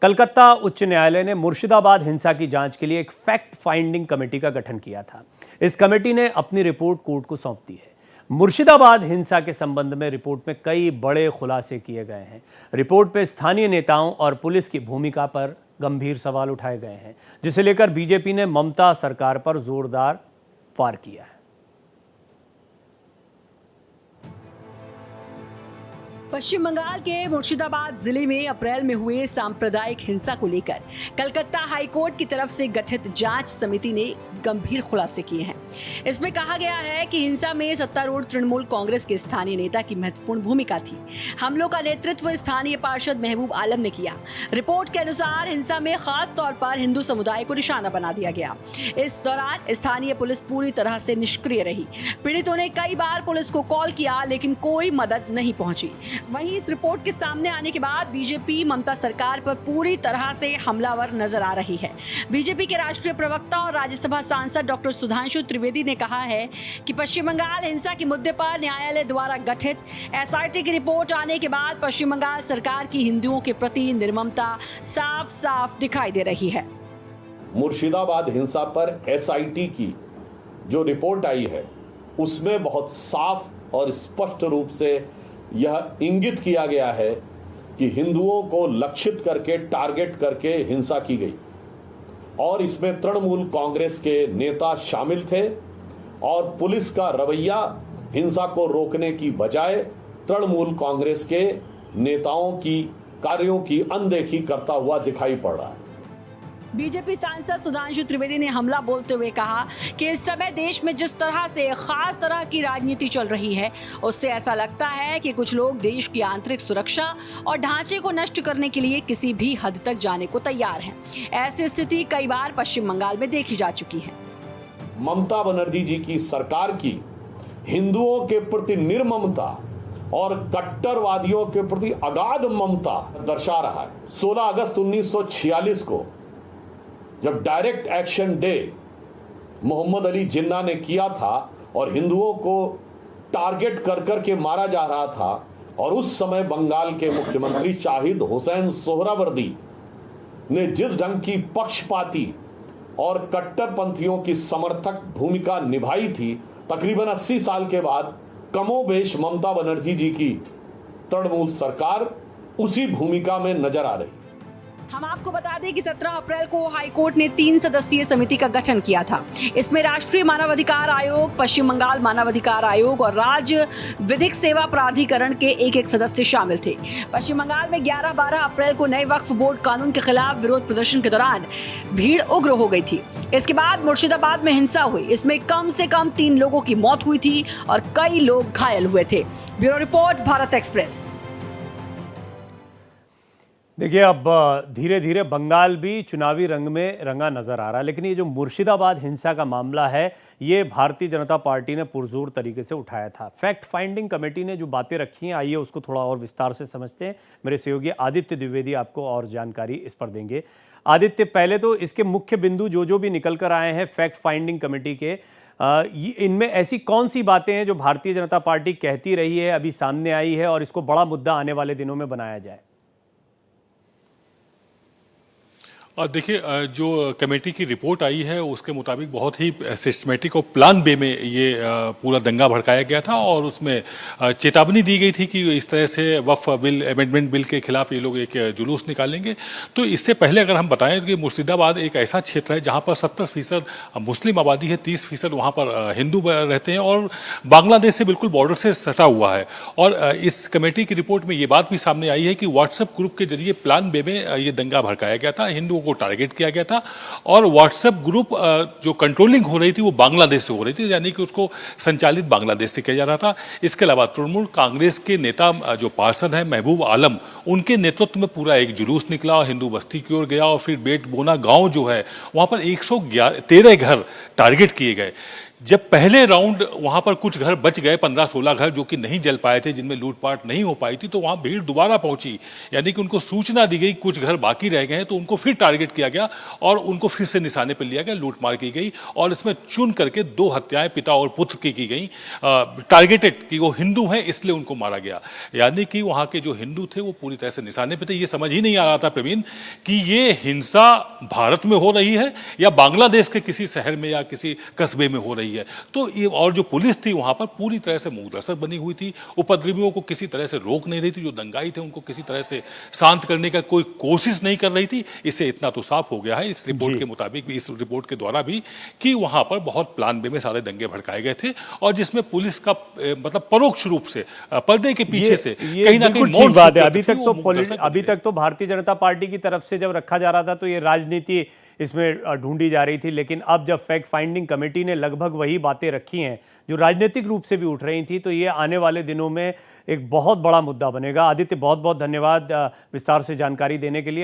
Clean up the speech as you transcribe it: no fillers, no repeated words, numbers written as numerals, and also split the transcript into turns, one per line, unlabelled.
कलकत्ता उच्च न्यायालय ने मुर्शिदाबाद हिंसा की जांच के लिए एक फैक्ट फाइंडिंग कमेटी का गठन किया था। इस कमेटी ने अपनी रिपोर्ट कोर्ट को सौंप दी है। मुर्शिदाबाद हिंसा के संबंध में रिपोर्ट में कई बड़े खुलासे किए गए हैं। रिपोर्ट में स्थानीय नेताओं और पुलिस की भूमिका पर गंभीर सवाल उठाए गए हैं, जिसे लेकर बीजेपी ने ममता सरकार पर जोरदार वार किया है।
पश्चिम बंगाल के मुर्शिदाबाद जिले में अप्रैल में हुए सांप्रदायिक हिंसा को लेकर कलकत्ता हाईकोर्ट की तरफ से गठित जांच समिति ने गंभीर खुलासे किए हैं। इसमें कहा गया है कि हिंसा में सत्तारूढ़ तृणमूल कांग्रेस के स्थानीय नेता की महत्वपूर्ण भूमिका थी। हमलों का नेतृत्व स्थानीय पार्षद महबूब आलम ने किया। रिपोर्ट के अनुसार हिंसा में खास तौर पर हिंदू समुदाय को निशाना बना दिया गया। इस दौरान स्थानीय पुलिस पूरी तरह से निष्क्रिय रही। पीड़ितों ने कई बार पुलिस को कॉल किया, लेकिन कोई मदद नहीं पहुंची। वहीं इस रिपोर्ट के सामने आने के बाद बीजेपी ममता सरकार पर पूरी तरह से हमलावर नजर आ रही है। बीजेपी के राष्ट्रीय प्रवक्ता और राज्यसभा सांसद डॉक्टर सुधांशु त्रिवेदी ने कहा है कि पश्चिम बंगाल हिंसा के मुद्दे पर न्यायालय द्वारा गठित एसआईटी की रिपोर्ट आने के बाद पश्चिम बंगाल सरकार की हिंदुओं के प्रति निर्ममता साफ साफ दिखाई दे रही है।
मुर्शिदाबाद हिंसा पर एसआईटी की जो रिपोर्ट आई है, उसमें बहुत साफ और स्पष्ट रूप से यह इंगित किया गया है कि हिंदुओं को लक्षित करके, टारगेट करके हिंसा की गई और इसमें तृणमूल कांग्रेस के नेता शामिल थे और पुलिस का रवैया हिंसा को रोकने की बजाय तृणमूल कांग्रेस के नेताओं की कार्यों की अनदेखी करता हुआ दिखाई पड़ रहा है।
बीजेपी सांसद सुधांशु त्रिवेदी ने हमला बोलते हुए कहा कि इस समय देश में जिस तरह से खास तरह की राजनीति चल रही है, उससे ऐसा लगता है कि कुछ लोग देश की आंतरिक सुरक्षा और ढांचे को नष्ट करने के लिए किसी भी हद तक जाने को तैयार हैं। ऐसी स्थिति कई बार पश्चिम बंगाल में देखी जा चुकी है।
ममता बनर्जी जी की सरकार की हिंदुओं के प्रति निर्ममता और कट्टरवादियों के प्रति अगाध ममता दर्शा रहा है। 16 अगस्त 1946 को जब direct action day Mohammad Ali Jinnah ने किया था और हिंदुओं को टारगेट कर कर के मारा जा रहा था, और उस समय बंगाल के मुख्यमंत्री शाहिद हुसैन सोहरावर्दी ने जिस ढंग की पक्षपाती और कट्टरपंथियों की समर्थक भूमिका निभाई थी, तकरीबन 80 साल के बाद कमोबेश ममता बनर्जी जी की तृणमूल सरकार उसी भूमिका में नजर आ रही।
हम आपको बता दें कि 17 अप्रैल को हाईकोर्ट ने 3 सदस्यीय समिति का गठन किया था। इसमें राष्ट्रीय मानवाधिकार आयोग, पश्चिम बंगाल मानवाधिकार आयोग और राज्य विधिक सेवा प्राधिकरण के एक सदस्य शामिल थे। पश्चिम बंगाल में 11-12 अप्रैल को नए वक्फ बोर्ड कानून के खिलाफ विरोध प्रदर्शन के दौरान भीड़ उग्र हो गई थी। इसके बाद मुर्शिदाबाद में हिंसा हुई। इसमें कम से कम 3 लोगों की मौत हुई थी और कई लोग घायल हुए थे। Bureau report, Bharat express.
देखिए, अब धीरे धीरे बंगाल भी चुनावी रंग में रंगा नजर आ रहा है, लेकिन ये जो मुर्शिदाबाद हिंसा का मामला है, ये भारतीय जनता पार्टी ने पुरजोर तरीके से उठाया था। फैक्ट फाइंडिंग कमेटी ने जो बातें रखी हैं, आइए उसको थोड़ा और विस्तार से समझते हैं। मेरे सहयोगी आदित्य द्विवेदी आपको और जानकारी इस पर देंगे। आदित्य, पहले तो इसके मुख्य बिंदु जो भी निकल कर आए हैं फैक्ट फाइंडिंग कमेटी के, इनमें ऐसी कौन सी बातें हैं जो भारतीय जनता पार्टी कहती रही है, अभी सामने आई है और इसको बड़ा मुद्दा आने वाले दिनों में बनाया जाए?
देखिए, जो कमेटी की रिपोर्ट आई है उसके मुताबिक बहुत ही सिस्टमेटिक और प्लान बे में ये पूरा दंगा भड़काया गया था और उसमें चेतावनी दी गई थी कि इस तरह से वक्फ बिल, अमेंडमेंट बिल के खिलाफ ये लोग एक जुलूस निकालेंगे। तो इससे पहले अगर हम बताएं कि मुर्शिदाबाद एक ऐसा क्षेत्र है जहां पर 70% मुस्लिम आबादी है, 30% वहां पर हिंदू रहते हैं और बांग्लादेश से बिल्कुल बॉर्डर से सटा हुआ है। और इस कमेटी की रिपोर्ट में ये बात भी सामने आई है कि व्हाट्सएप ग्रुप के जरिए प्लान बे में ये दंगा भड़काया गया था, हिंदुओं को टारगेट किया गया था और व्हाट्सएप ग्रुप जो कंट्रोलिंग हो रही थी वो बांग्लादेश से हो रही थी, यानी कि उसको संचालित बांग्लादेश से किया जा रहा था। इसके अलावा तृणमूल कांग्रेस के नेता जो पार्षद हैं महबूब आलम, उनके नेतृत्व में पूरा एक जुलूस निकला और हिंदू बस्ती की ओर गया और फिर बेट बोना गांव जो है वहां पर 113 घर टारगेट किए गए। जब पहले राउंड वहां पर कुछ घर बच गए, 15-16 घर जो कि नहीं जल पाए थे, जिनमें लूटपाट नहीं हो पाई थी, तो वहां भीड़ दोबारा पहुंची। यानी कि उनको सूचना दी गई कुछ घर बाकी रह गए हैं, तो उनको फिर टारगेट किया गया और उनको फिर से निशाने पर लिया गया, लूटमार की गई और इसमें चुन करके 2 हत्याएं पिता और पुत्र की गई। टारगेटेड कि वो हिंदू हैं इसलिए उनको मारा गया। यानी कि वहां के जो हिंदू थे वो पूरी तरह से निशाने पर थे। ये समझ ही नहीं आ रहा था प्रवीण कि ये हिंसा भारत में हो रही है या बांग्लादेश के किसी शहर में या किसी कस्बे में हो रही है। तो ये और जो पुलिस थी वहां पर पूरी तरह से मूकदर्शक बनी हुई थी, उपद्रवियों को किसी तरह से रोक नहीं रही थी, जो दंगाई थे उनको किसी तरह से शांत करने का कोई कोशिश नहीं कर रही थी। इससे इतना तो साफ हो गया है इस रिपोर्ट के मुताबिक भी, इस रिपोर्ट के द्वारा भी, कि वहां पर बहुत प्लान बे में सारे दंगे भड़काए गए थे और जिसमें पुलिस का मतलब परोक्ष रूप से पर्दे के पीछे से कहीं ना कहीं
ठीक बात है।
मौन
अभी तक तो भारतीय जनता पार्टी की तरफ से जब रखा जा रहा था तो ये राजनीति इसमें ढूंढी जा रही थी, लेकिन अब जब फैक्ट फाइंडिंग कमेटी ने लगभग वही बातें रखी हैं जो राजनीतिक रूप से भी उठ रही थी, तो ये आने वाले दिनों में एक बहुत बड़ा मुद्दा बनेगा। आदित्य, बहुत बहुत धन्यवाद विस्तार से जानकारी देने के लिए।